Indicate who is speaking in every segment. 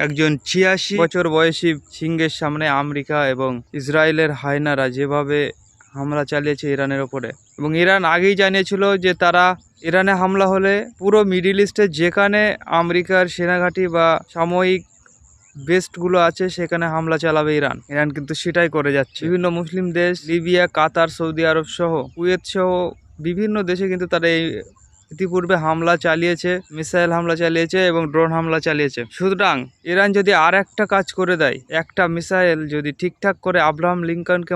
Speaker 1: একজন ৮৬ বছর বয়সী সিংহের সামনে আমেরিকা এবং ইসরায়েলের হায়নারা যেভাবে হামলা চালিয়েছে ইরানের ওপরে, এবং ইরান আগেই জানিয়েছিল যে তারা ইরানে হামলা হলে পুরো মিডিল ইস্টে যেখানে আমেরিকার সেনাঘাঁটি বা সাময়িক বেস্টগুলো আছে সেখানে হামলা চালাবে ইরান। ইরান কিন্তু সেটাই করে যাচ্ছে। বিভিন্ন মুসলিম দেশ, লিবিয়া, কাতার, সৌদি আরব সহ, কুয়েত সহ বিভিন্ন দেশে কিন্তু তারা এই ইতিপূর্বে হামলা চালিয়েছে, মিসাইল হামলা চালিয়েছে এবং ড্রোন হামলা চালিয়েছে। সুতরাং ইরান যদি আর একটা কাজ করে দেয়, একটা মিসাইল যদি ঠিকঠাক করে আব্রাহাম লিঙ্কনকে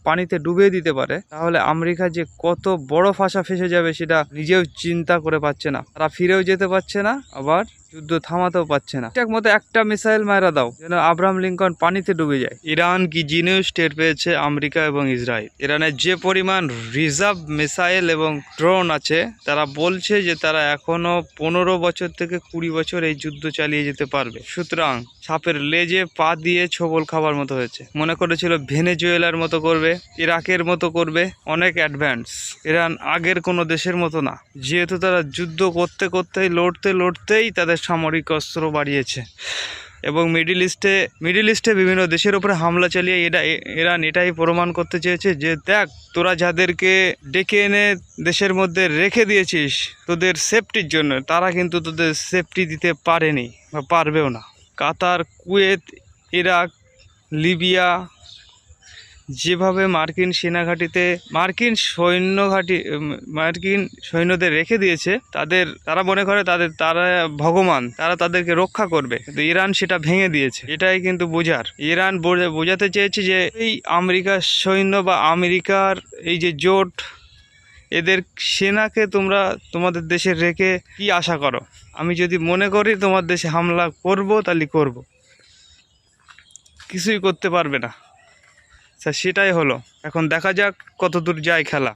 Speaker 1: পানিতে ডুবিয়ে দিতে পারে, তাহলে আমেরিকা যে কত বড় ফাঁসা ফেসে যাবে সেটা নিজেও চিন্তা করে পাচ্ছে না। তারা ফিরেও যেতে পারছে না, আবার যুদ্ধ থামাতেও পারছে না। ঠিকঠাক মতো একটা মিসাইল মারা দাও যেন আব্রাহাম লিঙ্কন পানিতে ডুবে যায়। ইরান কি জিনিস টের পেয়েছে আমেরিকা এবং ইসরায়েল। ইরানের যে পরিমাণ রিজার্ভ মিসাইল এবং ড্রোন আছে, তারা বলছে যে তারা এখনো 15 বছর থেকে 20 বছর এই যুদ্ধ চালিয়ে যেতে পারবে। সুতরাং সাপের লেজে পা দিয়ে ছোবল খাবার মতো হয়েছে। মনে করেছিল ভেনেজুয়েলার মতো করবে, ইরাকের মতো করবে, অনেক অ্যাডভান্স। ইরান আগের কোনো দেশের মতো না, যেহেতু তারা যুদ্ধ করতে করতেই লড়তেই তাদের সামরিক অস্ত্র বাড়িয়েছে এবং মিডিল ইস্টে বিভিন্ন দেশের উপরে হামলা চালিয়ে ইরান এটাই প্রমাণ করতে চেয়েছে যে দেখ, তোরা যাদেরকে ডেকে এনে দেশের মধ্যে রেখে দিয়েছিস তোদের সেফটির জন্য, তারা কিন্তু তোদের সেফটি দিতে পারেনি বা পারবেও না। কাতার, কুয়েত, ইরাক, লিবিয়া যেভাবে মার্কিন সৈন্যদের রেখে দিয়েছে, তারা মনে করে তারা ভগবান, তারা তাদেরকে রক্ষা করবে, কিন্তু ইরান সেটা ভেঙে দিয়েছে। এটাই কিন্তু বোঝার। ইরান বোঝাতে চেয়েছে যে এই আমেরিকার সৈন্য বা আমেরিকার এই যে জোট, এদের সেনাকে তোমরা তোমাদের দেশে রেখে কি আশা করো? আমি যদি মনে করি তোমার দেশে হামলা করব, তাহলে করব, কিছুই করতে পারবে না। সেটাই হলো। এখন দেখা যাক কতদূর যায় খেলা।